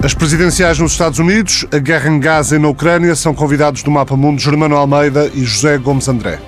As presidenciais nos Estados Unidos, a guerra em Gaza e na Ucrânia são convidados do Mapa Mundo Germano Almeida e José Gomes André.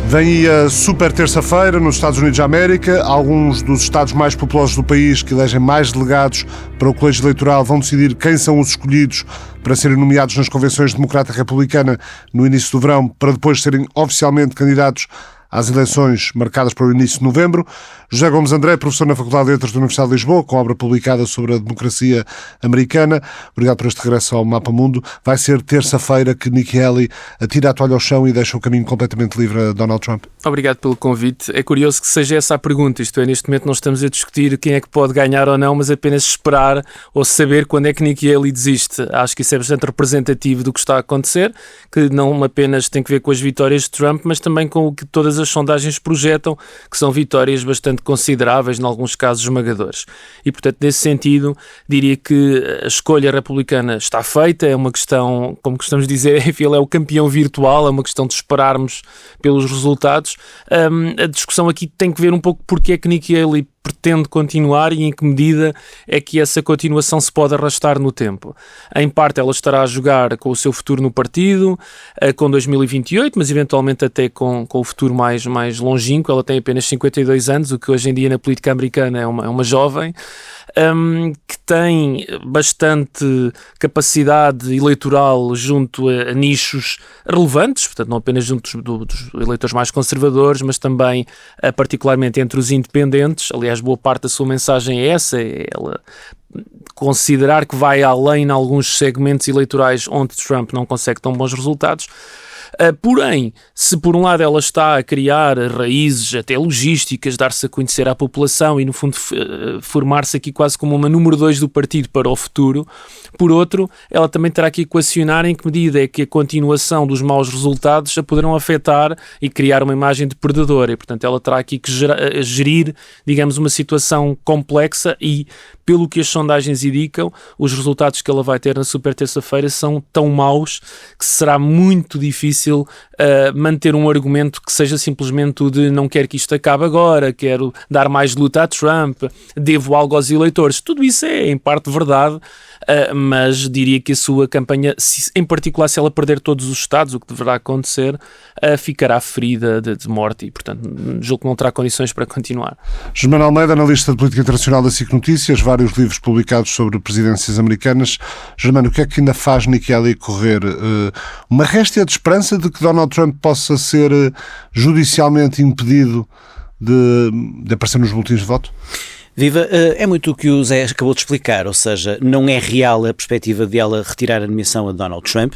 Vem aí a super terça-feira nos Estados Unidos da América. Alguns dos estados mais populosos do país que elegem mais delegados para o colégio eleitoral vão decidir quem são os escolhidos para serem nomeados nas convenções democrata e republicana no início do verão, para depois serem oficialmente candidatos às eleições marcadas para o início de novembro. José Gomes André, professor na Faculdade de Letras da Universidade de Lisboa, com obra publicada sobre a democracia americana. Obrigado por este regresso ao Mapa Mundo. Vai ser terça-feira que Nikki Haley atira a toalha ao chão e deixa o caminho completamente livre a Donald Trump. Obrigado pelo convite. É curioso que seja essa a pergunta. Isto é, neste momento não estamos a discutir quem é que pode ganhar ou não, mas apenas esperar ou saber quando é que Nikki Haley desiste. Acho que isso é bastante representativo do que está a acontecer, que não apenas tem que ver com as vitórias de Trump, mas também com o que todas as sondagens projetam, que são vitórias bastante consideráveis, em alguns casos esmagadores. E, portanto, nesse sentido, diria que a escolha republicana está feita, é uma questão, como costumamos dizer, ele é o campeão virtual, é uma questão de esperarmos pelos resultados. A discussão aqui tem que ver um pouco porque é que Nikki Haley pretende continuar e em que medida é que essa continuação se pode arrastar no tempo. Em parte ela estará a jogar com o seu futuro no partido, com 2028, mas eventualmente até com o futuro mais longínquo. Ela tem apenas 52 anos, o que hoje em dia na política americana é uma jovem, que tem bastante capacidade eleitoral junto a nichos relevantes, portanto não apenas junto dos eleitores mais conservadores, mas também particularmente entre os independentes. Aliás, boa parte da sua mensagem é essa, é ela considerar que vai além em alguns segmentos eleitorais onde Trump não consegue tão bons resultados. Porém, se por um lado ela está a criar raízes até logísticas, dar-se a conhecer à população e no fundo formar-se aqui quase como uma número 2 do partido para o futuro, por outro, ela também terá que equacionar em que medida é que a continuação dos maus resultados a poderão afetar e criar uma imagem de perdedora, e portanto ela terá aqui que gerir, digamos, uma situação complexa e, pelo que as sondagens indicam, os resultados que ela vai ter na super terça-feira são tão maus que será muito difícil manter um argumento que seja simplesmente o de não quero que isto acabe agora, quero dar mais luta a Trump, devo algo aos eleitores. Tudo isso é em parte verdade, mas diria que a sua campanha, em particular se ela perder todos os estados, o que deverá acontecer, ficará ferida de morte e, portanto, julgo que não terá condições para continuar. Germano Almeida, analista de política internacional da SIC Notícias, vários livros publicados sobre presidências americanas. Germano, o que é que ainda faz Nikki Haley correr? Uma réstia de esperança de que Donald Trump possa ser judicialmente impedido de aparecer nos boletins de voto? Viva, é muito o que o Zé acabou de explicar, ou seja, não é real a perspectiva de ela retirar a nomeação a Donald Trump.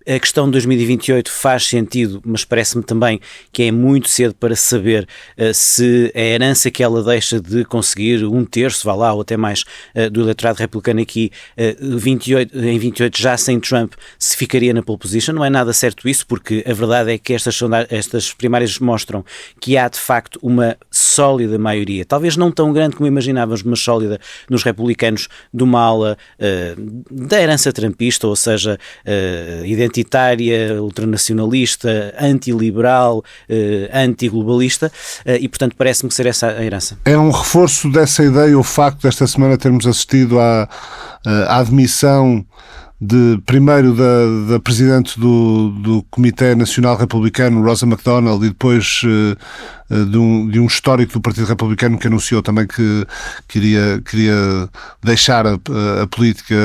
A questão de 2028 faz sentido, mas parece-me também que é muito cedo para saber se a herança que ela deixa de conseguir um terço, vá lá, ou até mais, do eleitorado republicano aqui, em 28 já sem Trump, se ficaria na pole position. Não é nada certo isso, porque a verdade é que estas primárias mostram que há de facto uma sólida maioria, talvez não tão grande como imaginávamos, mas sólida nos republicanos, de uma ala da herança trumpista, ou seja, identitária, ultranacionalista, antiliberal, antiglobalista, e portanto parece-me que ser essa a herança. É um reforço dessa ideia o facto desta semana termos assistido à admissão primeiro da Presidente do Comitê Nacional Republicano, Rosa McDonald, e depois de um histórico do Partido Republicano que anunciou também que queria deixar a política,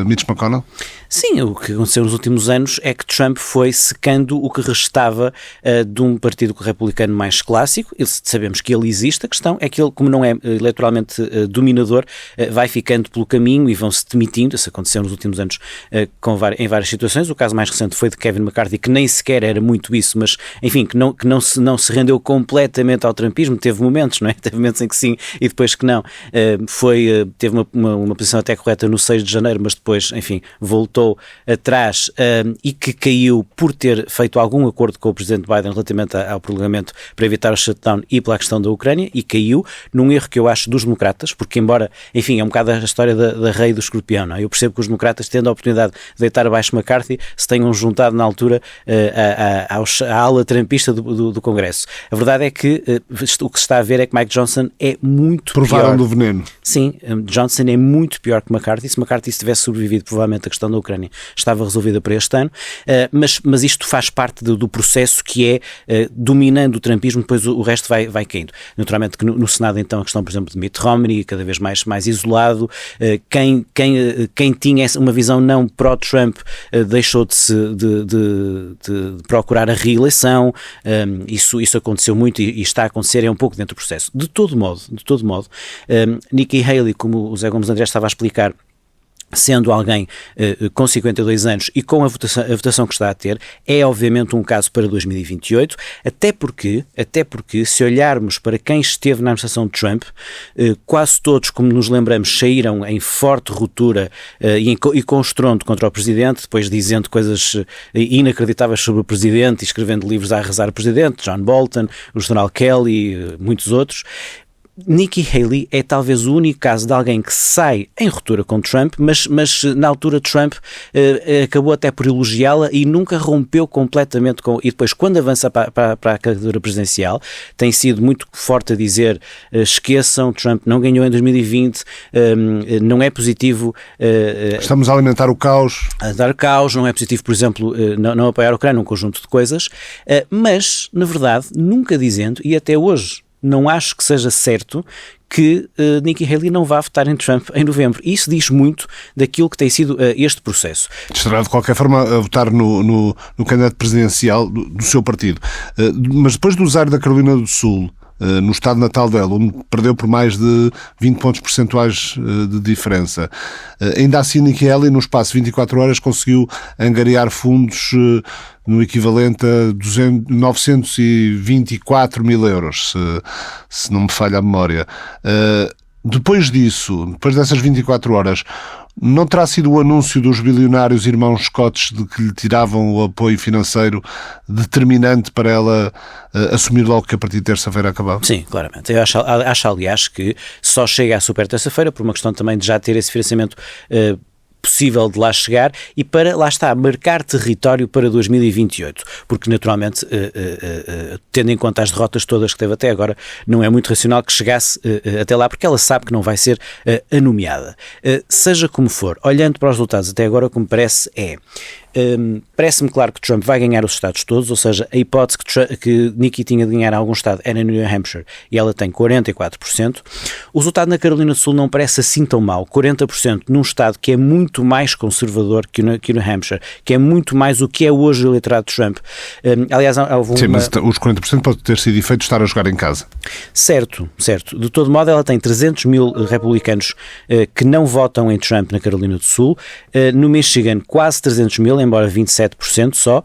Mitch McConnell? Sim, o que aconteceu nos últimos anos é que Trump foi secando o que restava de um partido republicano mais clássico. Sabemos que ele existe, a questão é que ele, como não é eleitoralmente dominador, vai ficando pelo caminho e vão-se demitindo. Isso aconteceu nos últimos anos em várias situações. O caso mais recente foi de Kevin McCarthy, que nem sequer era muito isso, mas enfim, que não se rendeu completamente ao trumpismo. Teve momentos, não é? Teve momentos em que sim e depois que não. Teve uma posição até correta no 6 de janeiro, mas depois, enfim, voltou atrás e que caiu por ter feito algum acordo com o Presidente Biden relativamente ao prolongamento para evitar o shutdown e pela questão da Ucrânia, e caiu num erro que eu acho dos democratas, porque embora, enfim, é um bocado a história da rei do escorpião, não é? Eu percebo que os democratas, tendo a oportunidade de deitar abaixo McCarthy, se tenham juntado na altura à ala trumpista do Congresso. A verdade é que o que se está a ver é que Mike Johnson é muito Provaram pior. do veneno. Sim, Johnson é muito pior que McCarthy. Se McCarthy tivesse sobrevivido, provavelmente a questão da Ucrânia estava resolvida para este ano, mas isto faz parte do processo que é dominando o trumpismo, depois o resto vai caindo. Naturalmente que no Senado então a questão, por exemplo, de Mitt Romney, cada vez mais isolado, quem tinha uma visão não pró-Trump deixou de procurar a reeleição. Isso aconteceu muito e está a acontecer, é um pouco dentro do processo. De todo modo, Nikki Haley, como o Zé Gomes André estava a explicar, sendo alguém com 52 anos e com a votação que está a ter, é obviamente um caso para 2028, até porque se olharmos para quem esteve na administração de Trump, quase todos, como nos lembramos, saíram em forte ruptura e com estrondo contra o Presidente, depois dizendo coisas inacreditáveis sobre o Presidente e escrevendo livros a arrasar o Presidente, John Bolton, o General Kelly, muitos outros. Nikki Haley é talvez o único caso de alguém que sai em ruptura com Trump, mas na altura Trump acabou até por elogiá-la e nunca rompeu completamente e depois quando avança para a candidatura presidencial tem sido muito forte a dizer esqueçam, Trump não ganhou em 2020, não é positivo estamos a alimentar o caos. A dar caos, não é positivo, por exemplo, não apoiar a Ucrânia, um conjunto de coisas, mas na verdade nunca dizendo, e até hoje não acho que seja certo que Nikki Haley não vá votar em Trump em novembro. Isso diz muito daquilo que tem sido este processo. Estará de qualquer forma a votar no candidato presidencial do seu partido. Mas depois do usar da Carolina do Sul, no estado natal dela, onde perdeu por mais de 20 pontos percentuais de diferença. Ainda assim, Nikki Haley, no espaço de 24 horas, conseguiu angariar fundos no equivalente a 924 mil euros, se não me falha a memória. Depois disso, depois dessas 24 horas, não terá sido o anúncio dos bilionários irmãos Scotts de que lhe tiravam o apoio financeiro determinante para ela assumir logo que a partir de terça-feira acabava? Sim, claramente. Eu acho aliás, que só chega à super terça-feira por uma questão também de já ter esse financiamento possível de lá chegar e para, lá está, marcar território para 2028, porque naturalmente, tendo em conta as derrotas todas que teve até agora, não é muito racional que chegasse até lá, porque ela sabe que não vai ser nomeada. Seja como for, olhando para os resultados até agora, o que me parece parece-me claro que Trump vai ganhar os estados todos, ou seja, a hipótese que Nikki tinha de ganhar algum estado era no New Hampshire e ela tem 44%. O resultado na Carolina do Sul não parece assim tão mau, 40% num estado que é muito mais conservador que o New Hampshire, que é muito mais o que é hoje o eleitorado de Trump. Aliás, houve Sim, mas os 40% pode ter sido efeito de estar a jogar em casa. Certo. De todo modo, ela tem 300 mil republicanos que não votam em Trump na Carolina do Sul, no Michigan quase 300 mil, embora 27% só,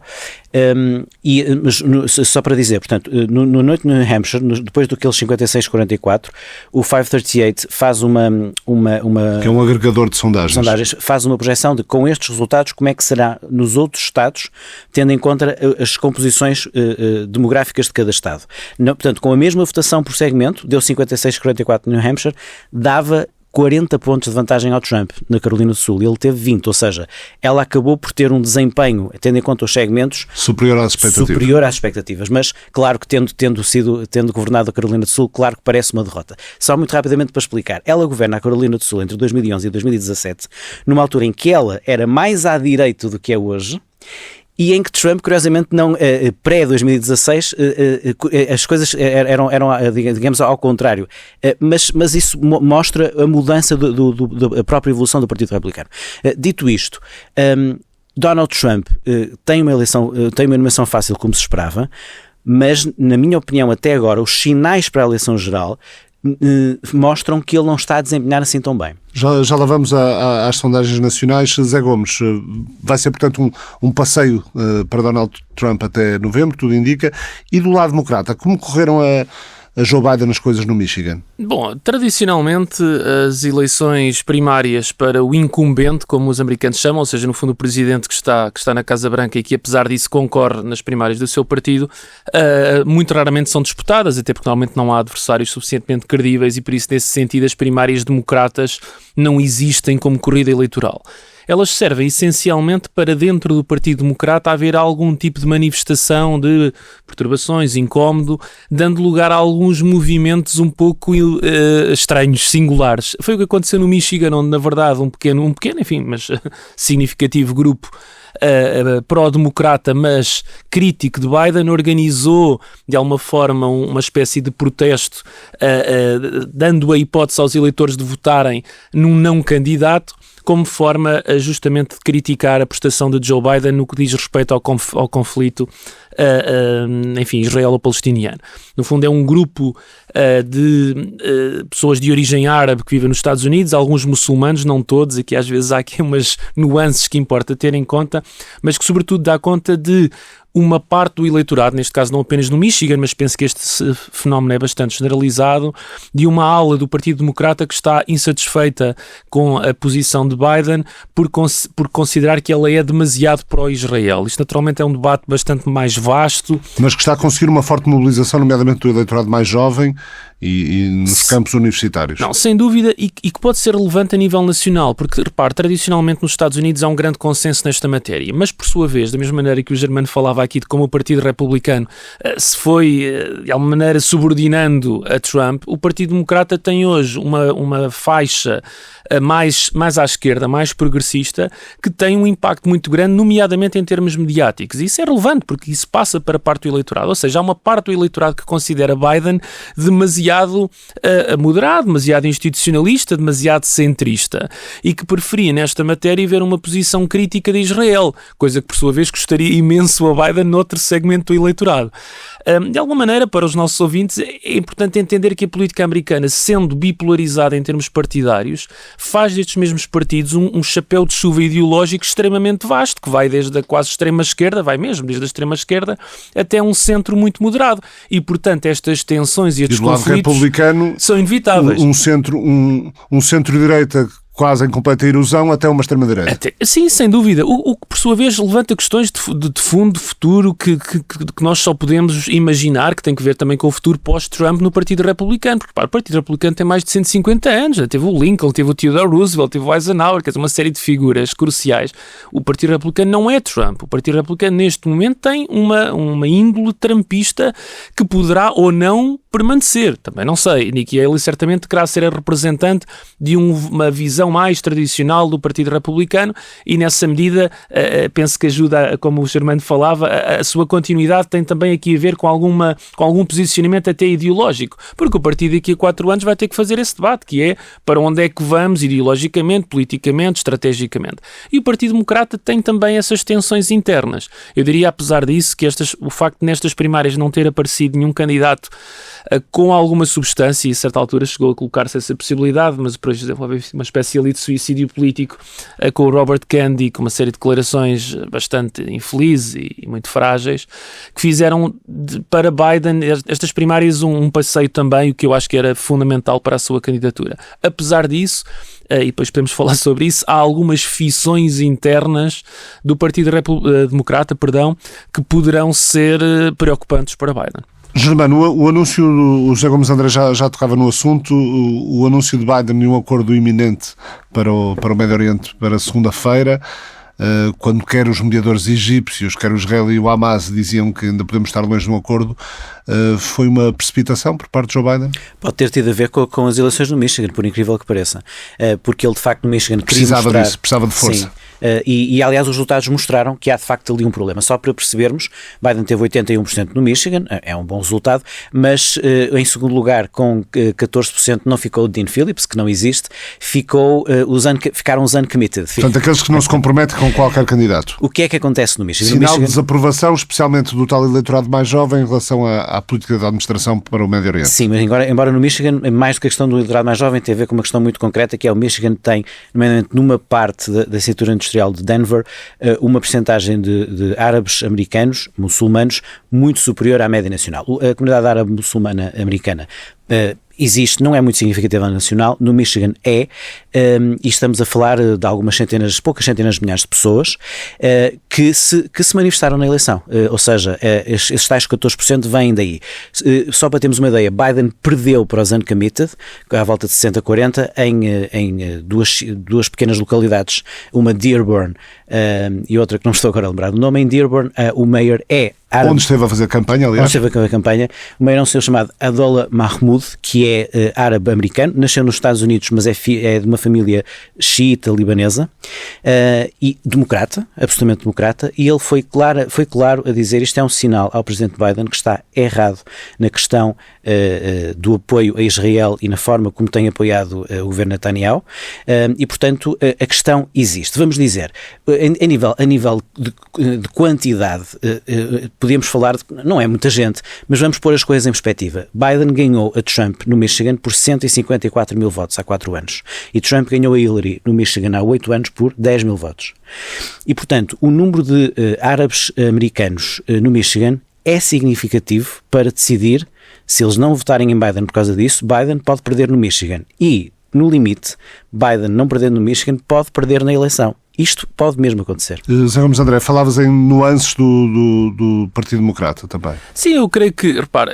mas só para dizer, portanto, no noite no New Hampshire, depois daqueles 56-44, o 538 faz uma que é um agregador de sondagens, faz uma projeção de, com estes resultados, como é que será nos outros estados, tendo em conta as composições demográficas de cada estado. Portanto, com a mesma votação por segmento, deu 56-44 no New Hampshire, dava 40 pontos de vantagem ao Trump na Carolina do Sul, ele teve 20, ou seja, ela acabou por ter um desempenho, tendo em conta os segmentos, superior às expectativas, mas claro que tendo governado a Carolina do Sul, claro que parece uma derrota. Só muito rapidamente para explicar, ela governa a Carolina do Sul entre 2011 e 2017, numa altura em que ela era mais à direita do que é hoje, e em que Trump, curiosamente, pré-2016, as coisas eram, digamos, ao contrário. Mas isso mostra a mudança da própria evolução do Partido Republicano. Dito isto, Donald Trump tem uma eleição fácil, como se esperava, mas, na minha opinião, até agora, os sinais para a eleição geral mostram que ele não está a desempenhar assim tão bem. Já lá vamos às sondagens nacionais. Zé Gomes, vai ser, portanto, um passeio para Donald Trump até novembro, tudo indica. E do lado democrata, como correram a Joe Biden as coisas no Michigan? Bom, tradicionalmente as eleições primárias para o incumbente, como os americanos chamam, ou seja, no fundo o presidente que está na Casa Branca e que apesar disso concorre nas primárias do seu partido, muito raramente são disputadas, até porque normalmente não há adversários suficientemente credíveis e por isso nesse sentido as primárias democratas não existem como corrida eleitoral. elas servem essencialmente para dentro do Partido Democrata haver algum tipo de manifestação de perturbações, incómodo, dando lugar a alguns movimentos um pouco estranhos, singulares. Foi o que aconteceu no Michigan, onde na verdade um pequeno, enfim, mas significativo grupo pró-democrata, mas crítico de Biden, organizou de alguma forma uma espécie de protesto, dando a hipótese aos eleitores de votarem num não candidato, como forma justamente de criticar a prestação de Joe Biden no que diz respeito ao conflito enfim, israelo-palestiniano. No fundo é um grupo de pessoas de origem árabe que vivem nos Estados Unidos, alguns muçulmanos, não todos, aqui às vezes há aqui umas nuances que importa ter em conta, mas que sobretudo dá conta de uma parte do eleitorado, neste caso não apenas no Michigan, mas penso que este fenómeno é bastante generalizado, de uma ala do Partido Democrata que está insatisfeita com a posição de Biden por considerar que ela é demasiado pró-Israel. Isto naturalmente é um debate bastante mais vasto. Mas que está a conseguir uma forte mobilização, nomeadamente do eleitorado mais jovem e nos campos universitários. Não, sem dúvida, e que pode ser relevante a nível nacional, porque, repare, tradicionalmente nos Estados Unidos há um grande consenso nesta matéria, mas por sua vez, da mesma maneira que o Germano falava aqui de como o Partido Republicano se foi, de alguma maneira, subordinando a Trump, o Partido Democrata tem hoje uma faixa mais à esquerda, mais progressista, que tem um impacto muito grande, nomeadamente em termos mediáticos. E isso é relevante, porque isso passa para a parte do eleitorado. Ou seja, há uma parte do eleitorado que considera Biden demasiado moderado, demasiado institucionalista, demasiado centrista, e que preferia, nesta matéria, ver uma posição crítica de Israel, coisa que, por sua vez, custaria imenso a Biden noutro segmento do eleitorado. De alguma maneira, para os nossos ouvintes, é importante entender que a política americana, sendo bipolarizada em termos partidários, faz destes mesmos partidos um chapéu de chuva ideológico extremamente vasto, que vai desde a quase extrema-esquerda, vai mesmo desde a extrema-esquerda, até um centro muito moderado. E, portanto, estas tensões e estes conflitos republicano, são inevitáveis. Um centro-direita quase em completa erosão até uma extrema-direita. Sim, sem dúvida. O que, por sua vez, levanta questões de fundo, de futuro, que nós só podemos imaginar, que tem que ver também com o futuro pós-Trump no Partido Republicano. Porque, o Partido Republicano tem mais de 150 anos. Teve o Lincoln, teve o Theodore Roosevelt, teve o Eisenhower, quer dizer, uma série de figuras cruciais. O Partido Republicano não é Trump. O Partido Republicano, neste momento, tem uma índole trumpista que poderá ou não permanecer. Também não sei. Nikki Haley certamente querá ser a representante de uma visão mais tradicional do Partido Republicano e, nessa medida, penso que ajuda, como o Germano falava, a sua continuidade tem também aqui a ver com algum posicionamento até ideológico, porque o partido daqui a 4 anos vai ter que fazer esse debate, que é para onde é que vamos ideologicamente, politicamente, estrategicamente. E o Partido Democrata tem também essas tensões internas. Eu diria, apesar disso, que o facto de nestas primárias não ter aparecido nenhum candidato com alguma substância, e a certa altura chegou a colocar-se essa possibilidade, mas, por exemplo, houve uma espécie ali de suicídio político com o Robert Kennedy, com uma série de declarações bastante infelizes e muito frágeis, que fizeram para Biden estas primárias um passeio também, o que eu acho que era fundamental para a sua candidatura. Apesar disso, e depois podemos falar sobre isso, há algumas fissões internas do Partido Democrata, que poderão ser preocupantes para Biden. Germano, o anúncio, o José Gomes André já tocava no assunto, o anúncio de Biden de um acordo iminente para o Médio Oriente para segunda-feira, quando quer os mediadores egípcios, quer o Israel e o Hamas diziam que ainda podemos estar longe de um acordo, foi uma precipitação por parte de Joe Biden? Pode ter tido a ver com as eleições no Michigan, por incrível que pareça, porque ele de facto no Michigan precisava de força. Sim. E aliás os resultados mostraram que há de facto ali um problema. Só para percebermos, Biden teve 81% no Michigan, é um bom resultado, mas em segundo lugar com 14% não ficou o Dean Phillips, que não existe, ficaram os uncommitted. Portanto, aqueles que não se comprometem com qualquer candidato. O que é que acontece no Michigan? Sinal de desaprovação, especialmente do tal eleitorado mais jovem em relação à política da administração para o Médio Oriente. Sim, mas embora no Michigan, mais do que a questão do eleitorado mais jovem, tem a ver com uma questão muito concreta, que é o Michigan tem, nomeadamente numa parte da cintura industrial de Denver, uma percentagem de árabes americanos, muçulmanos, muito superior à média nacional. A comunidade árabe muçulmana americana existe, não é muito significativa nacional, no Michigan e estamos a falar de poucas centenas de milhares de pessoas que se manifestaram na eleição, ou seja, esses tais 14% vêm daí. Só para termos uma ideia, Biden perdeu para os uncommitted, à volta de 60-40, em duas pequenas localidades, uma Dearborn e outra que não estou agora a lembrar do nome. Em Dearborn, o mayor é árabe. Onde esteve a fazer campanha, aliás? Onde esteve a campanha. O mayor é um senhor chamado Abdullah Mahmoud, que é árabe-americano, nasceu nos Estados Unidos, mas é de uma família xiita libanesa e democrata, absolutamente democrata, e ele foi claro a dizer: isto é um sinal ao presidente Biden que está errado na questão do apoio a Israel e na forma como tem apoiado o governo Netanyahu, e portanto a questão existe. Vamos dizer, a nível de quantidade, podíamos falar não é muita gente, mas vamos pôr as coisas em perspectiva. Biden ganhou a Trump no Michigan por 154 mil votos há 4 anos e Trump ganhou a Hillary no Michigan há 8 anos por 10 mil votos. E portanto o número de árabes americanos no Michigan é significativo para decidir. Se eles não votarem em Biden por causa disso, Biden pode perder no Michigan e, no limite, Biden não perdendo no Michigan pode perder na eleição. Isto pode mesmo acontecer. Zé Gomes André, falavas em nuances do Partido Democrata também. Sim, eu creio que, repare,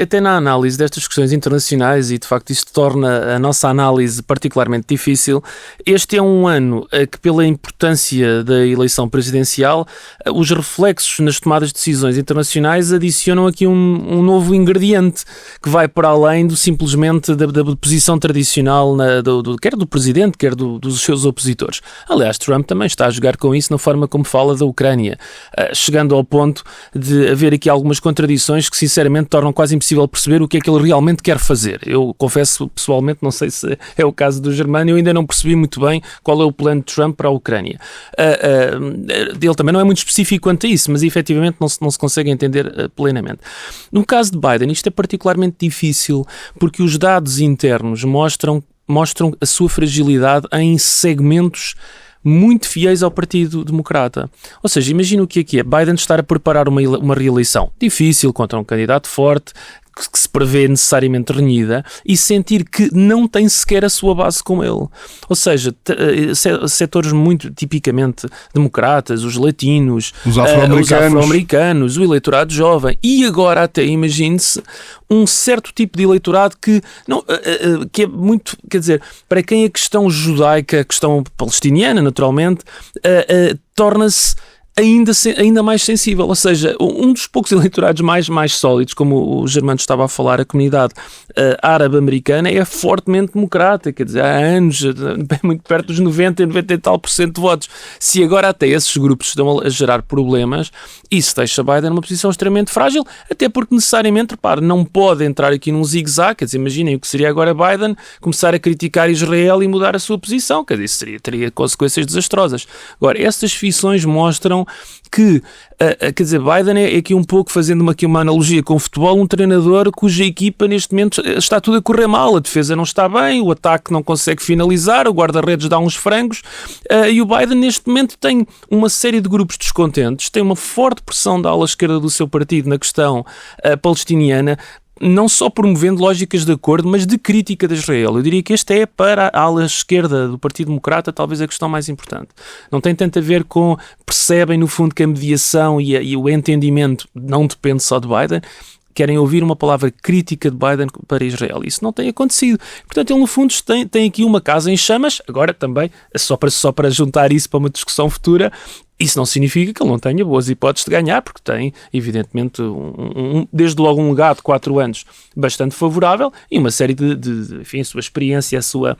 até na análise destas questões internacionais, e de facto isto torna a nossa análise particularmente difícil, este é um ano que, pela importância da eleição presidencial, os reflexos nas tomadas de decisões internacionais adicionam aqui um novo ingrediente que vai para além do simplesmente da posição tradicional quer do presidente, quer dos seus opositores. Aliás, Trump também está a jogar com isso na forma como fala da Ucrânia, chegando ao ponto de haver aqui algumas contradições que sinceramente tornam quase impossível perceber o que é que ele realmente quer fazer. Eu confesso pessoalmente, não sei se é o caso do Germano, eu ainda não percebi muito bem qual é o plano de Trump para a Ucrânia. Ele também não é muito específico quanto a isso, mas efetivamente não se consegue entender plenamente. No caso de Biden, isto é particularmente difícil porque os dados internos mostram a sua fragilidade em segmentos muito fiéis ao Partido Democrata. Ou seja, imagina o que é Biden estar a preparar uma reeleição difícil contra um candidato forte, que se prevê necessariamente renhida, e sentir que não tem sequer a sua base com ele. Ou seja, setores muito tipicamente democratas, os latinos, os afro-americanos, o eleitorado jovem, e agora até, imagine-se, um certo tipo de eleitorado que é muito, quer dizer, para quem a questão judaica, a questão palestiniana, naturalmente, torna-se ainda mais sensível, ou seja, um dos poucos eleitorados mais sólidos, como o Germano estava a falar, a comunidade árabe-americana é fortemente democrata, quer dizer, há anos, muito perto dos 90 e tal % de votos. Se agora até esses grupos estão a gerar problemas, isso deixa Biden numa posição extremamente frágil, até porque necessariamente, repare, não pode entrar aqui num zigue-zague, quer dizer, imaginem o que seria agora Biden começar a criticar Israel e mudar a sua posição, quer dizer, isso teria consequências desastrosas. Agora, estas feições mostram que, quer dizer, Biden é aqui um pouco, fazendo aqui uma analogia com o futebol, um treinador cuja equipa neste momento está tudo a correr mal, a defesa não está bem, o ataque não consegue finalizar, o guarda-redes dá uns frangos, e o Biden neste momento tem uma série de grupos descontentes, tem uma forte pressão da ala esquerda do seu partido na questão palestiniana, não só promovendo lógicas de acordo, mas de crítica de Israel. Eu diria que esta é, para a ala esquerda do Partido Democrata, talvez a questão mais importante. Não tem tanto a ver com, percebem no fundo que a mediação e o entendimento não depende só de Biden, querem ouvir uma palavra crítica de Biden para Israel. Isso não tem acontecido. Portanto, ele no fundo tem aqui uma casa em chamas, agora também, só para juntar isso para uma discussão futura. Isso não significa que ele não tenha boas hipóteses de ganhar, porque tem, evidentemente, desde logo um legado de 4 anos bastante favorável e uma série enfim, a sua experiência, a sua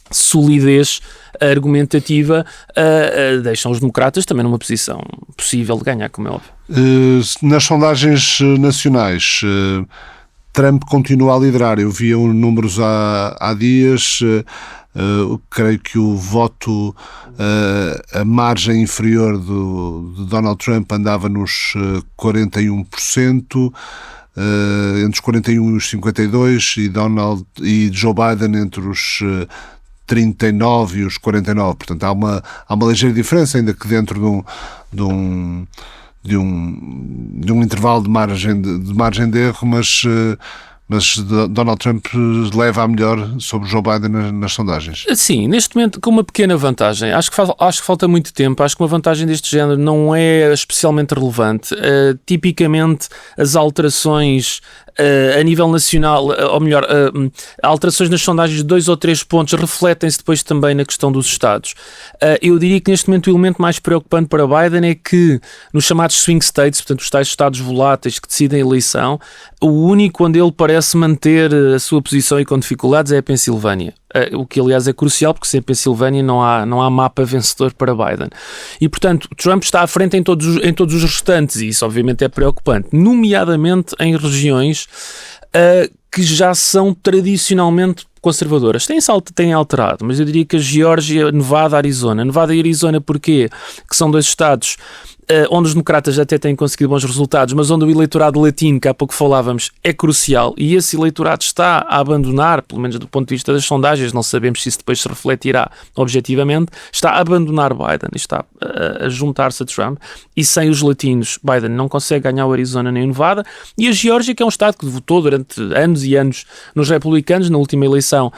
solidez argumentativa deixam os democratas também numa posição possível de ganhar, como é óbvio. Nas sondagens nacionais, Trump continua a liderar. Eu via números há dias. Creio que o voto, a margem inferior de Donald Trump andava nos 41%, entre os 41% e os 52%, e Joe Biden entre os 39% e os 49%. Portanto, há uma ligeira diferença, ainda que dentro de um intervalo de margem de erro, mas Donald Trump leva a melhor sobre Joe Biden nas sondagens. Sim, neste momento com uma pequena vantagem. Acho que falta muito tempo. Acho que uma vantagem deste género não é especialmente relevante. Tipicamente as alterações a nível nacional, ou melhor, alterações nas sondagens de 2 ou 3 pontos refletem-se depois também na questão dos Estados. Eu diria que neste momento o elemento mais preocupante para Biden é que nos chamados swing states, portanto os tais Estados voláteis que decidem a eleição, o único onde ele parece manter a sua posição e com dificuldades é a Pensilvânia. O que aliás é crucial, porque sem Pensilvânia não há mapa vencedor para Biden. E portanto Trump está à frente em todos os restantes, e isso obviamente é preocupante, nomeadamente em regiões que já são tradicionalmente conservadoras. Têm alterado, mas eu diria que a Geórgia, Nevada e Arizona porquê? Que são 2 estados onde os democratas até têm conseguido bons resultados, mas onde o eleitorado latino, que há pouco falávamos, é crucial, e esse eleitorado está a abandonar, pelo menos do ponto de vista das sondagens, não sabemos se isso depois se refletirá objetivamente, está a abandonar Biden, está a juntar-se a Trump, e sem os latinos Biden não consegue ganhar o Arizona nem o Nevada, e a Geórgia, que é um estado que votou durante anos e anos nos republicanos, na última eleição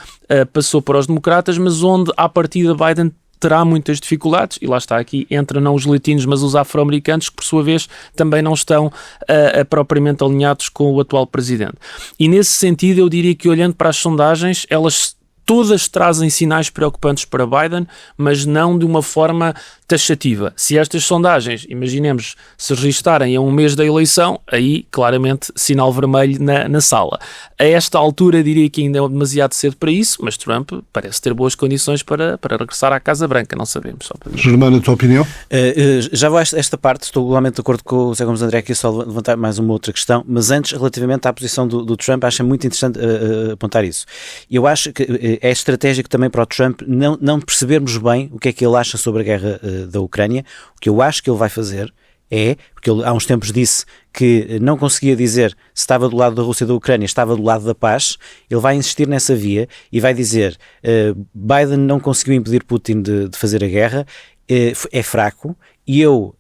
passou para os democratas, mas onde à partida Biden terá muitas dificuldades, e lá está, aqui entra não os latinos, mas os afro-americanos, que por sua vez também não estão propriamente alinhados com o atual presidente. E nesse sentido eu diria que, olhando para as sondagens, elas todas trazem sinais preocupantes para Biden, mas não de uma forma taxativa. Se estas sondagens, imaginemos, se registarem a um mês da eleição, aí claramente sinal vermelho na sala. A esta altura diria que ainda é demasiado cedo para isso, mas Trump parece ter boas condições para regressar à Casa Branca, não sabemos. Germano, a tua opinião? Já vou a esta parte, estou totalmente de acordo com o José Gomes André aqui, só levantar mais uma outra questão, mas antes, relativamente à posição do Trump, acho muito interessante apontar isso. Eu acho que é estratégico também para o Trump não percebermos bem o que é que ele acha sobre a guerra da Ucrânia. O que eu acho que ele vai fazer porque ele há uns tempos disse que não conseguia dizer se estava do lado da Rússia ou da Ucrânia, estava do lado da paz. Ele vai insistir nessa via e vai dizer Biden não conseguiu impedir Putin de fazer a guerra, é fraco, e eu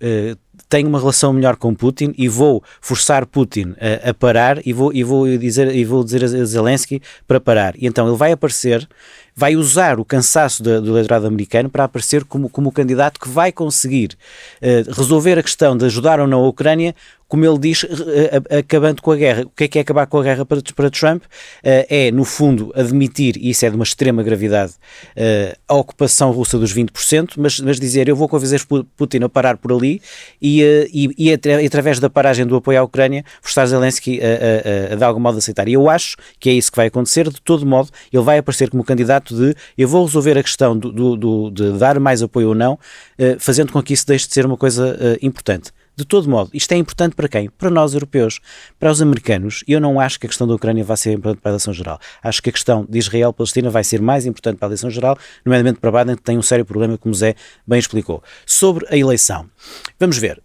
tenho uma relação melhor com Putin e vou forçar Putin a parar e vou dizer a Zelensky para parar. E então ele vai aparecer, vai usar o cansaço do eleitorado americano para aparecer como o candidato que vai conseguir resolver a questão de ajudar ou não a Ucrânia, como ele diz, acabando com a guerra. O que é acabar com a guerra para Trump? É, no fundo, admitir, e isso é de uma extrema gravidade, a ocupação russa dos 20%, mas dizer, eu vou convencer Putin a parar por ali e através da paragem do apoio à Ucrânia, forçar Zelensky a de algum modo aceitar. E eu acho que é isso que vai acontecer. De todo modo, ele vai aparecer como candidato de eu vou resolver a questão de dar mais apoio ou não, fazendo com que isso deixe de ser uma coisa importante. De todo modo, isto é importante para quem? Para nós europeus, para os americanos. Eu não acho que a questão da Ucrânia vai ser importante para a eleição geral. Acho que a questão de Israel-Palestina vai ser mais importante para a eleição geral, nomeadamente para Biden, que tem um sério problema, como Zé bem explicou. Sobre a eleição, vamos ver,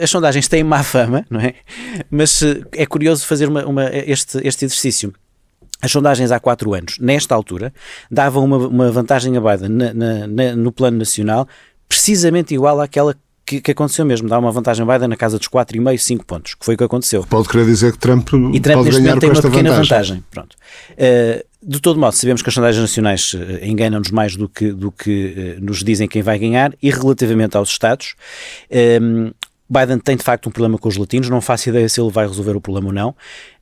as sondagens têm má fama, não é? Mas é curioso fazer este exercício. As sondagens há 4 anos, nesta altura, davam uma vantagem a Biden no plano nacional, precisamente igual àquela que aconteceu mesmo, dá uma vantagem a Biden na casa dos 4,5, 5 pontos, que foi o que aconteceu. Pode querer dizer que Trump pode ganhar com esta vantagem. Pronto. De todo modo, sabemos que as sondagens nacionais enganam-nos mais do que nos dizem quem vai ganhar, e relativamente aos Estados, Biden tem de facto um problema com os latinos, não faço ideia se ele vai resolver o problema ou não.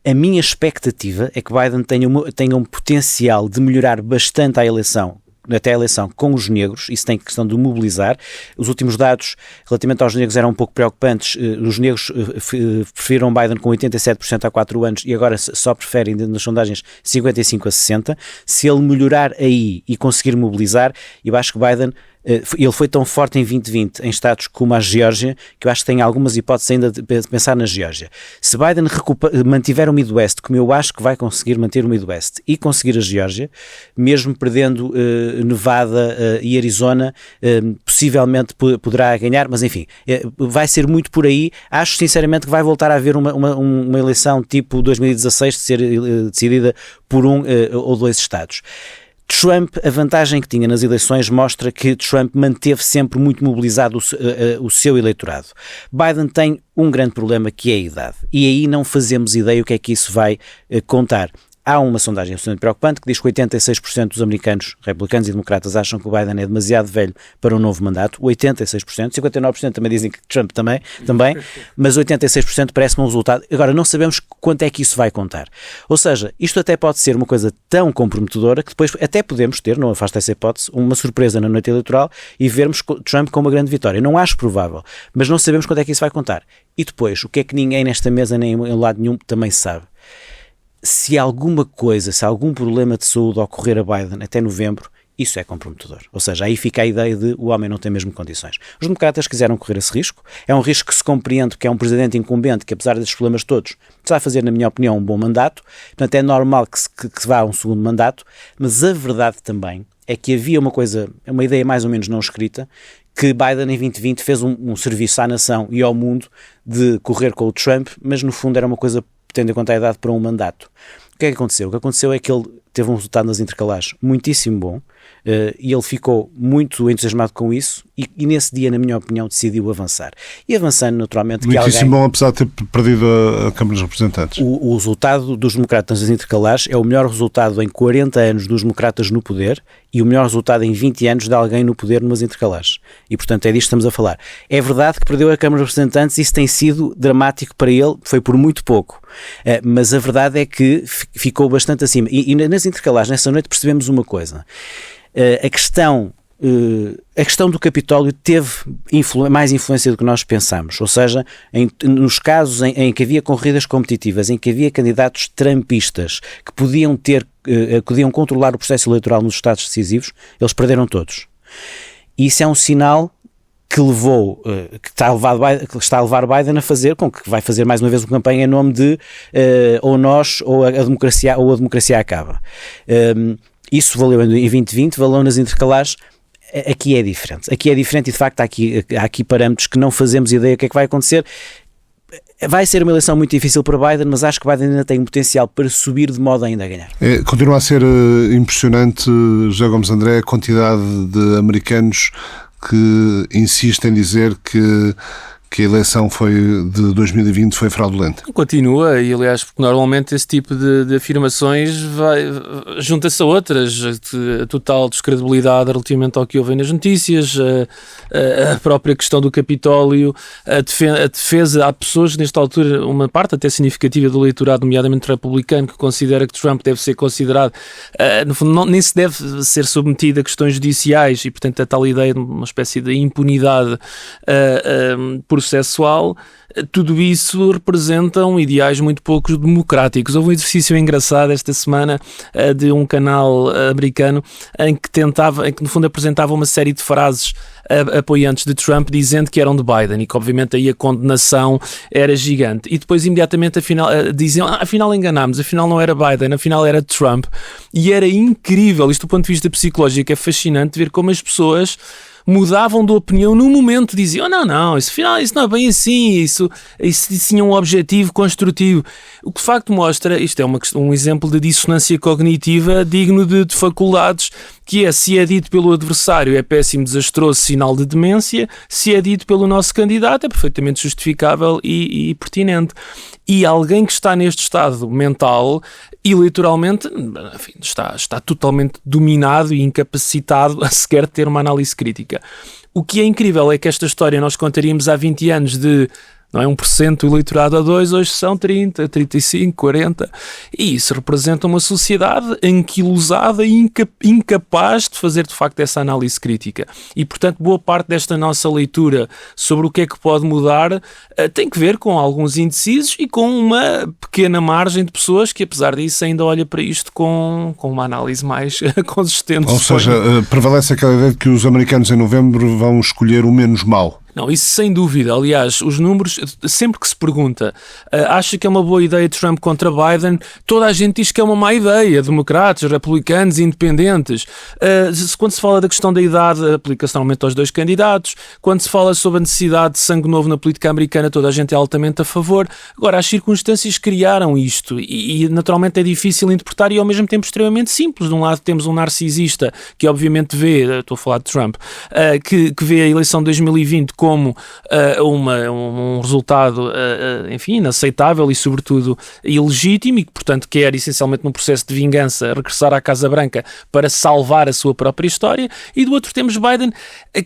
A minha expectativa é que Biden tenha um potencial de melhorar bastante até a eleição com os negros. Isso tem questão de mobilizar. Os últimos dados relativamente aos negros eram um pouco preocupantes. Os negros preferiram Biden com 87% há 4 anos e agora só preferem, nas sondagens, 55% a 60%. Se ele melhorar aí e conseguir mobilizar, eu acho que Biden... Ele foi tão forte em 2020 em estados como a Geórgia que eu acho que tem algumas hipóteses ainda de pensar na Geórgia. Se Biden mantiver o Midwest, como eu acho que vai conseguir manter o Midwest e conseguir a Geórgia, mesmo perdendo Nevada e Arizona, possivelmente poderá ganhar, mas enfim, vai ser muito por aí. Acho sinceramente que vai voltar a haver uma eleição tipo 2016 de ser decidida por 1 ou 2 estados. Trump, a vantagem que tinha nas eleições mostra que Trump manteve sempre muito mobilizado o seu eleitorado. Biden tem um grande problema, que é a idade. E aí não fazemos ideia o que é que isso vai contar. Há uma sondagem absolutamente preocupante que diz que 86% dos americanos, republicanos e democratas, acham que o Biden é demasiado velho para um novo mandato. 86%, 59% também dizem que Trump também, mas 86% parece-me um resultado. Agora, não sabemos quanto é que isso vai contar. Ou seja, isto até pode ser uma coisa tão comprometedora que depois até podemos ter, não afasta essa hipótese, uma surpresa na noite eleitoral e vermos Trump com uma grande vitória. Não acho provável, mas não sabemos quanto é que isso vai contar. E depois, o que é que ninguém nesta mesa, nem em lado nenhum, também sabe? Se alguma coisa, se algum problema de saúde ocorrer a Biden até novembro, isso é comprometedor. Ou seja, aí fica a ideia de o homem não tem mesmo condições. Os democratas quiseram correr esse risco. É um risco que se compreende, porque é um presidente incumbente que, apesar destes problemas todos, está a fazer, na minha opinião, um bom mandato. Portanto, é normal que se vá a um segundo mandato. Mas a verdade também é que havia uma ideia mais ou menos não escrita, que Biden em 2020 fez um serviço à nação e ao mundo de correr com o Trump, mas no fundo era uma coisa tendo em conta a idade para um mandato. O que é que aconteceu? O que aconteceu é que ele teve um resultado nas intercalares muitíssimo bom e ele ficou muito entusiasmado com isso e nesse dia, na minha opinião, decidiu avançar. E avançando naturalmente... Muitíssimo bom, apesar de ter perdido a Câmara dos Representantes. O resultado dos democratas nas intercalares é o melhor resultado em 40 anos dos democratas no poder e o melhor resultado em 20 anos de alguém no poder numas intercalares. E, portanto, é disto que estamos a falar. É verdade que perdeu a Câmara dos Representantes e isso tem sido dramático para ele, foi por muito pouco. Mas a verdade é que ficou bastante acima. E nas intercalares, nessa noite, percebemos uma coisa. A questão do Capitólio teve mais influência do que nós pensamos, ou seja, nos casos em que havia corridas competitivas, em que havia candidatos trumpistas que podiam controlar o processo eleitoral nos estados decisivos, eles perderam todos. E isso é um sinal que está a levar Biden a fazer, com que vai fazer mais uma vez uma campanha em nome de ou nós ou a democracia acaba. Isso valeu em 2020, valeu nas intercalares. Aqui é diferente e de facto há aqui parâmetros que não fazemos ideia do que é que vai acontecer. Vai ser uma eleição muito difícil para Biden, mas acho que Biden ainda tem um potencial para subir de modo ainda a ganhar. Continua a ser impressionante, José Gomes André, a quantidade de americanos que insistem em dizer que a eleição de 2020 foi fraudulenta. Continua, e aliás, porque normalmente esse tipo de afirmações junta-se a outras, a total descredibilidade relativamente ao que houve nas notícias, a própria questão do Capitólio, a defesa. Há pessoas, nesta altura, uma parte até significativa do eleitorado, nomeadamente republicano, que considera que Trump deve ser considerado, no fundo, nem se deve ser submetido a questões judiciais e, portanto, a tal ideia de uma espécie de impunidade processual. Tudo isso representam ideais muito pouco democráticos. Houve um exercício engraçado esta semana de um canal americano em que no fundo apresentava uma série de frases apoiantes de Trump dizendo que eram de Biden e que obviamente aí a condenação era gigante. E depois imediatamente diziam, afinal enganámos, afinal não era Biden, afinal era Trump. E era incrível, isto do ponto de vista psicológico é fascinante ver como as pessoas mudavam de opinião no momento, diziam, não, isso não é bem assim, isso tinha um objetivo construtivo. O que de facto mostra, isto é um exemplo de dissonância cognitiva digno de faculdades, que é, se é dito pelo adversário é péssimo, desastroso, sinal de demência, se é dito pelo nosso candidato é perfeitamente justificável e pertinente. E alguém que está neste estado mental, eleitoralmente, enfim, está totalmente dominado e incapacitado a sequer ter uma análise crítica. O que é incrível é que esta história nós contaríamos há 20 anos de, não é, 1% do eleitorado a 2%, hoje são 30%, 35%, 40%. E isso representa uma sociedade anquilosada e incapaz de fazer, de facto, essa análise crítica. E, portanto, boa parte desta nossa leitura sobre o que é que pode mudar tem que ver com alguns indecisos e com uma pequena margem de pessoas que, apesar disso, ainda olha para isto com uma análise mais consistente. Ou seja, prevalece aquela ideia de que os americanos em novembro vão escolher o menos mau. Não, isso sem dúvida. Aliás, os números, sempre que se pergunta, acha que é uma boa ideia Trump contra Biden, toda a gente diz que é uma má ideia. Democratas, republicanos, independentes. Quando se fala da questão da idade, aplica-se normalmente aos dois candidatos. Quando se fala sobre a necessidade de sangue novo na política americana, toda a gente é altamente a favor. Agora, as circunstâncias criaram isto e naturalmente é difícil interpretar e ao mesmo tempo extremamente simples. De um lado temos um narcisista que obviamente vê, estou a falar de Trump, que vê a eleição de 2020 como um resultado, enfim, inaceitável e sobretudo ilegítimo e que, portanto, quer essencialmente num processo de vingança regressar à Casa Branca para salvar a sua própria história. E do outro temos Biden,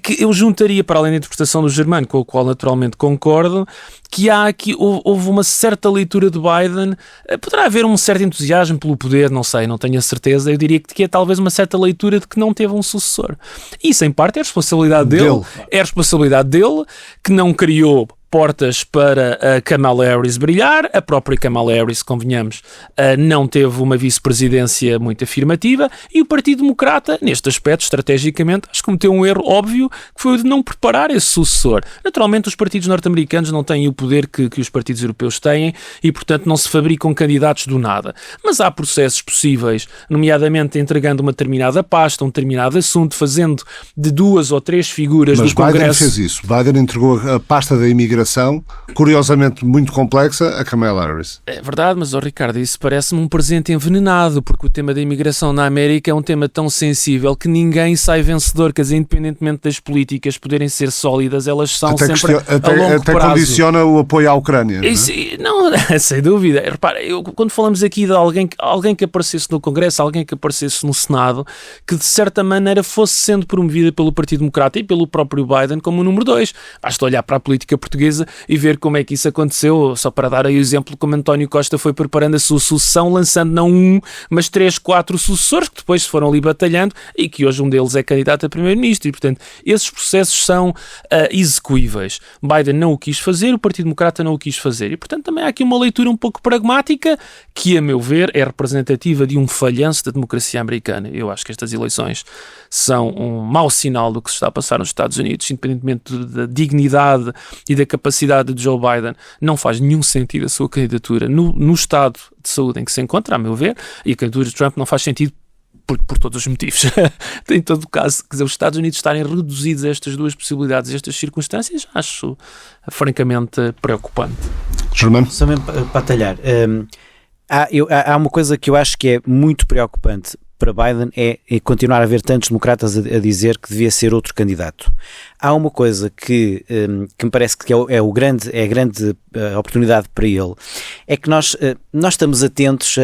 que eu juntaria, para além da interpretação do Germano, com a qual naturalmente concordo, que há aqui, houve uma certa leitura de Biden, poderá haver um certo entusiasmo pelo poder, não sei, não tenho a certeza, eu diria que é talvez uma certa leitura de que não teve um sucessor. Isso em parte é a responsabilidade dele, que não criou portas para a Kamala Harris brilhar. A própria Kamala Harris, convenhamos, não teve uma vice-presidência muito afirmativa e o Partido Democrata, neste aspecto, estrategicamente, acho que cometeu um erro óbvio, que foi o de não preparar esse sucessor. Naturalmente, os partidos norte-americanos não têm o poder que os partidos europeus têm e, portanto, não se fabricam candidatos do nada. Mas há processos possíveis, nomeadamente entregando uma determinada pasta, um determinado assunto, fazendo de 2 ou 3 figuras do Congresso. Mas Biden fez isso. Biden entregou a pasta da imigração, curiosamente muito complexa, a Kamala Harris. É verdade, mas, Ricardo, isso parece-me um presente envenenado, porque o tema da imigração na América é um tema tão sensível que ninguém sai vencedor, quer dizer, independentemente das políticas poderem ser sólidas, elas são sempre a longo prazo. Condiciona o apoio à Ucrânia. Isso, não, sem dúvida. Repara, quando falamos aqui de alguém que aparecesse no Congresso, alguém que aparecesse no Senado, que de certa maneira fosse sendo promovida pelo Partido Democrata e pelo próprio Biden como o número 2. Basta olhar para a política portuguesa e ver como é que isso aconteceu, só para dar aí o exemplo como António Costa foi preparando a sua sucessão, lançando não um, mas 3, 4 sucessores que depois foram ali batalhando e que hoje um deles é candidato a primeiro-ministro e, portanto, esses processos são execuíveis. Biden não o quis fazer, o Partido Democrata não o quis fazer e, portanto, também há aqui uma leitura um pouco pragmática que, a meu ver, é representativa de um falhanço da democracia americana. Eu acho que estas eleições são um mau sinal do que se está a passar nos Estados Unidos, independentemente da dignidade e da capacidade de Joe Biden. Não faz nenhum sentido a sua candidatura no estado de saúde em que se encontra, a meu ver, e a candidatura de Trump não faz sentido por todos os motivos. Em todo o caso, quer dizer, os Estados Unidos estarem reduzidos a estas duas possibilidades, a estas circunstâncias, acho francamente preocupante. Germano? Só mesmo para atalhar. Há uma coisa que eu acho que é muito preocupante para Biden é continuar a haver tantos democratas a dizer que devia ser outro candidato. Há uma coisa que me parece que é a grande oportunidade para ele, é que nós estamos atentos,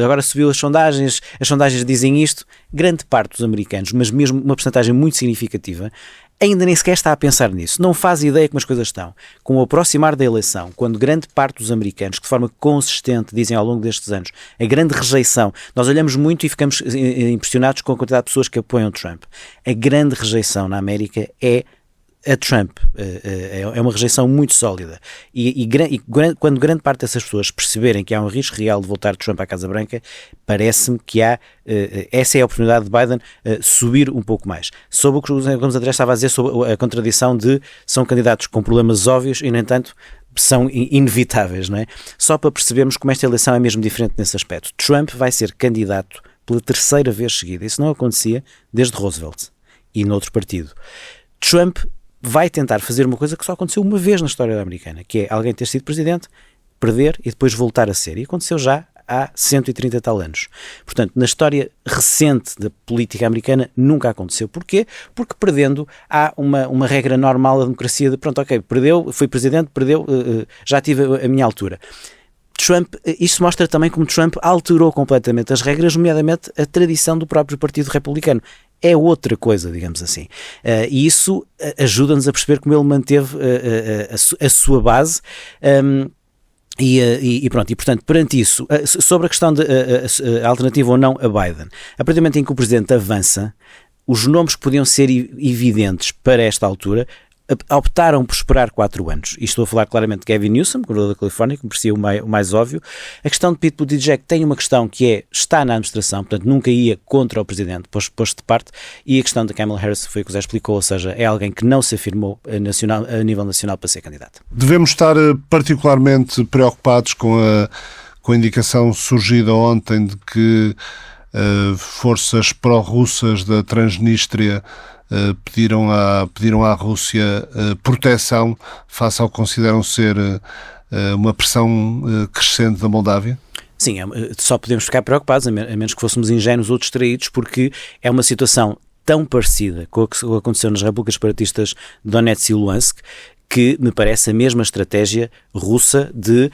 agora subiu as sondagens dizem isto, grande parte dos americanos, mas mesmo uma porcentagem muito significativa, ainda nem sequer está a pensar nisso, não faz ideia como as coisas estão. Com o aproximar da eleição, quando grande parte dos americanos, que de forma consistente, dizem ao longo destes anos, a grande rejeição, nós olhamos muito e ficamos impressionados com a quantidade de pessoas que apoiam Trump. A grande rejeição na América é a Trump, é uma rejeição muito sólida e quando grande parte dessas pessoas perceberem que há um risco real de voltar Trump à Casa Branca, parece-me que essa é a oportunidade de Biden subir um pouco mais. Sobre o que o Gomes André estava a dizer sobre a contradição de são candidatos com problemas óbvios e, no entanto, são inevitáveis, não é? Só para percebermos como esta eleição é mesmo diferente nesse aspecto. Trump vai ser candidato pela 3ª vez seguida. Isso não acontecia desde Roosevelt e noutro partido. Trump vai tentar fazer uma coisa que só aconteceu uma vez na história americana, que é alguém ter sido presidente, perder e depois voltar a ser. E aconteceu já há 130 e tal anos. Portanto, na história recente da política americana nunca aconteceu. Porquê? Porque perdendo há uma regra normal da democracia de pronto, ok, perdeu, fui presidente, perdeu, já tive a minha altura. Trump, isto mostra também como Trump alterou completamente as regras, nomeadamente a tradição do próprio Partido Republicano. É outra coisa, digamos assim. E isso ajuda-nos a perceber como ele manteve a sua base. E pronto, e portanto, perante isso, sobre a questão de alternativa ou não a Biden, a partir do momento em que o Presidente avança, os nomes que podiam ser evidentes para esta altura optaram por esperar 4 anos. E estou a falar claramente de Gavin Newsom, governador da Califórnia, que me parecia o mais óbvio. A questão de Pete Buttigieg tem uma questão que está na administração, portanto nunca ia contra o presidente, posto de parte, e a questão da Kamala Harris foi o que o Zé explicou, ou seja, é alguém que não se afirmou a nível nacional para ser candidato. Devemos estar particularmente preocupados com a indicação surgida ontem de que forças pró-russas da Transnistria pediram à Rússia proteção face ao que consideram ser uma pressão crescente da Moldávia? Sim, só podemos ficar preocupados, a menos que fôssemos ingênuos ou distraídos, porque é uma situação tão parecida com o que aconteceu nas repúblicas separatistas de Donetsk e Luhansk, que me parece a mesma estratégia russa de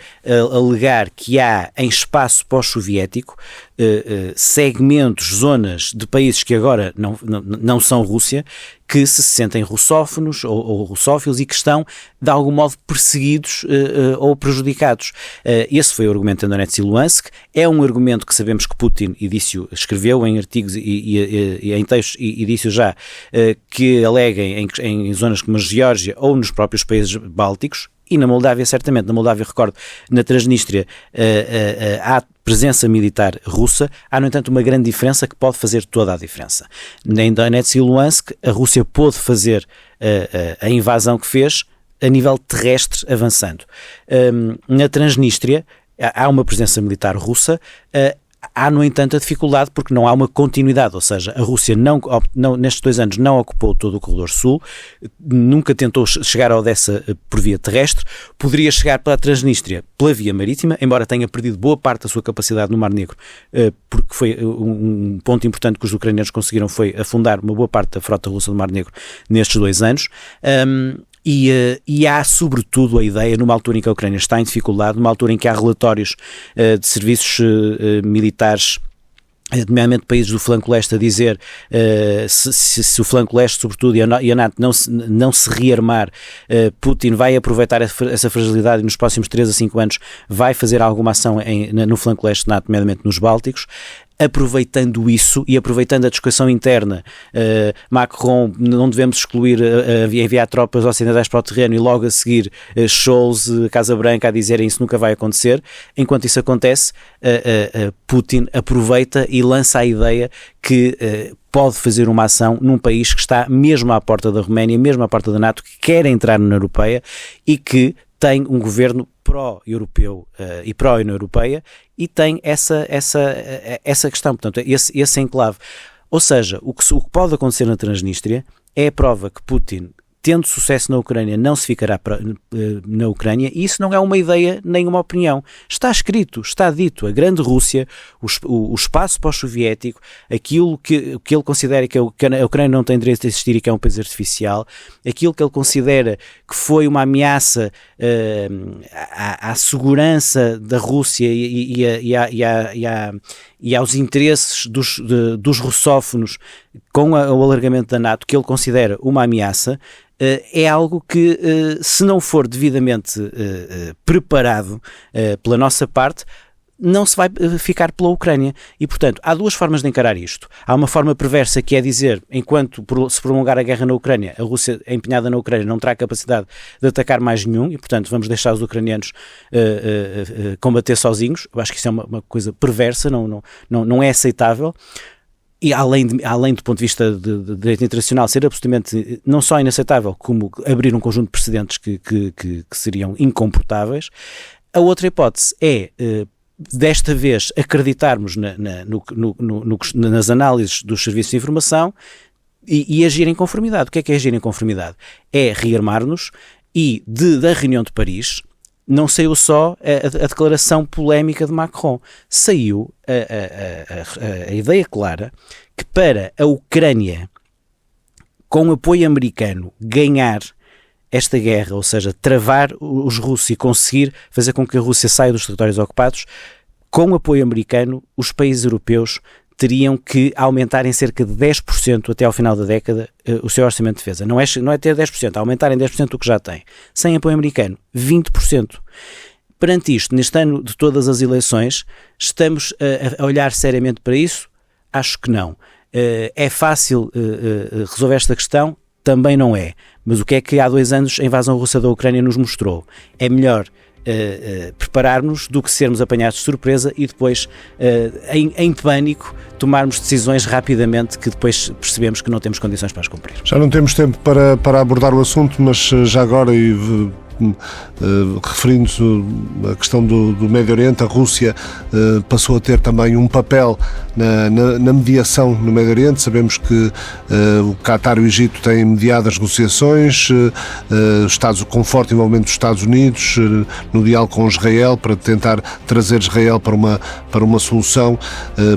alegar que há em espaço pós-soviético segmentos, zonas de países que agora não são Rússia, que se sentem russófonos ou russófilos e que estão de algum modo perseguidos ou prejudicados. Esse foi o argumento de Donetsk e Luhansk. É um argumento que sabemos que Putin escreveu em artigos e em textos e disse já que aleguem em zonas como a Geórgia ou nos próprios países bálticos. E na Moldávia, certamente, recordo, na Transnistria há presença militar russa, há, no entanto, uma grande diferença que pode fazer toda a diferença. Em Donetsk e Luhansk, a Rússia pôde fazer a invasão que fez a nível terrestre avançando. Na Transnistria há uma presença militar russa, há, no entanto, a dificuldade porque não há uma continuidade, ou seja, a Rússia nestes 2 anos não ocupou todo o corredor sul, nunca tentou chegar a Odessa por via terrestre, poderia chegar para a Transnistria pela via marítima, embora tenha perdido boa parte da sua capacidade no Mar Negro, porque foi um ponto importante que os ucranianos conseguiram foi afundar uma boa parte da frota russa do Mar Negro nestes 2 anos. E há, sobretudo, a ideia, numa altura em que a Ucrânia está em dificuldade, numa altura em que há relatórios de serviços militares, nomeadamente países do flanco leste, a dizer se o flanco leste, sobretudo, e a NATO não se rearmar, Putin vai aproveitar essa fragilidade e nos próximos 3 a 5 anos vai fazer alguma ação no flanco leste NATO, nomeadamente nos Bálticos. Aproveitando isso e aproveitando a discussão interna, Macron, não devemos excluir enviar tropas ocidentais para o terreno, e logo a seguir Scholz, Casa Branca, a dizerem isso nunca vai acontecer. Enquanto isso acontece, Putin aproveita e lança a ideia que pode fazer uma ação num país que está mesmo à porta da Roménia, mesmo à porta da NATO, que quer entrar na União Europeia e que tem um governo pró-europeu e pró-União Europeia, e tem essa questão, portanto, esse enclave. Ou seja, o que pode acontecer na Transnistria é a prova que Putin, tendo sucesso na Ucrânia, não se ficará na Ucrânia, e isso não é uma ideia nem uma opinião. Está escrito, está dito, a grande Rússia, o espaço pós-soviético, aquilo que ele considera que a Ucrânia não tem direito de existir e que é um país artificial, aquilo que ele considera que foi uma ameaça à segurança da Rússia e aos interesses dos russófonos com o alargamento da NATO, que ele considera uma ameaça, é algo que, se não for devidamente preparado pela nossa parte, não se vai ficar pela Ucrânia. E, portanto, há 2 formas de encarar isto. Há uma forma perversa, que é dizer, enquanto se prolongar a guerra na Ucrânia, a Rússia empenhada na Ucrânia não terá capacidade de atacar mais nenhum, e, portanto, vamos deixar os ucranianos combater sozinhos. Eu acho que isso é uma coisa perversa, não é aceitável. E além do ponto de vista de direito internacional ser absolutamente não só inaceitável, como abrir um conjunto de precedentes que seriam incomportáveis. A outra hipótese é, desta vez, acreditarmos nas análises dos serviços de informação e agir em conformidade. O que é agir em conformidade? É rearmar-nos, e da reunião de Paris não saiu só a declaração polémica de Macron, saiu a ideia clara que para a Ucrânia, com apoio americano, ganhar esta guerra, ou seja, travar os russos e conseguir fazer com que a Rússia saia dos territórios ocupados, com apoio americano, os países europeus teriam que aumentar em cerca de 10% até ao final da década o seu orçamento de defesa. Não é ter 10%, aumentar em 10% o que já tem. Sem apoio americano, 20%. Perante isto, neste ano de todas as eleições, estamos a olhar seriamente para isso? Acho que não. É fácil resolver esta questão? também não é. Mas o que é que há 2 anos a invasão russa da Ucrânia nos mostrou? É melhor prepararmos do que sermos apanhados de surpresa e depois, em pânico, tomarmos decisões rapidamente que depois percebemos que não temos condições para as cumprir. Já não temos tempo para abordar o assunto, mas já agora, referindo-se à questão do Médio Oriente, a Rússia passou a ter também um papel na mediação no Médio Oriente. Sabemos que o Qatar e o Egito têm mediado as negociações, com forte envolvimento dos Estados Unidos, no diálogo com Israel, para tentar trazer Israel para uma solução,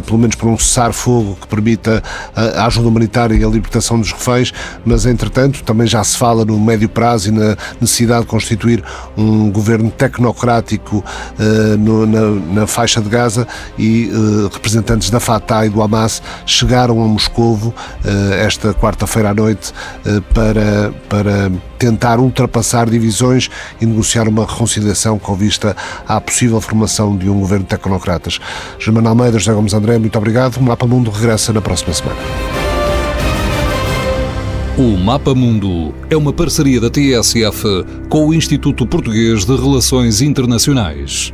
pelo menos para um cessar-fogo que permita a ajuda humanitária e a libertação dos reféns, mas entretanto também já se fala no médio prazo e na necessidade de constituir um governo tecnocrático na faixa de Gaza, e representantes da Fatah e do Hamas chegaram a Moscovo esta quarta-feira à noite para tentar ultrapassar divisões e negociar uma reconciliação com vista à possível formação de um governo de tecnocratas. Germano Almeida, José Gomes André, muito obrigado. O Mapa Mundo regressa na próxima semana. O Mapa Mundo é uma parceria da TSF com o Instituto Português de Relações Internacionais.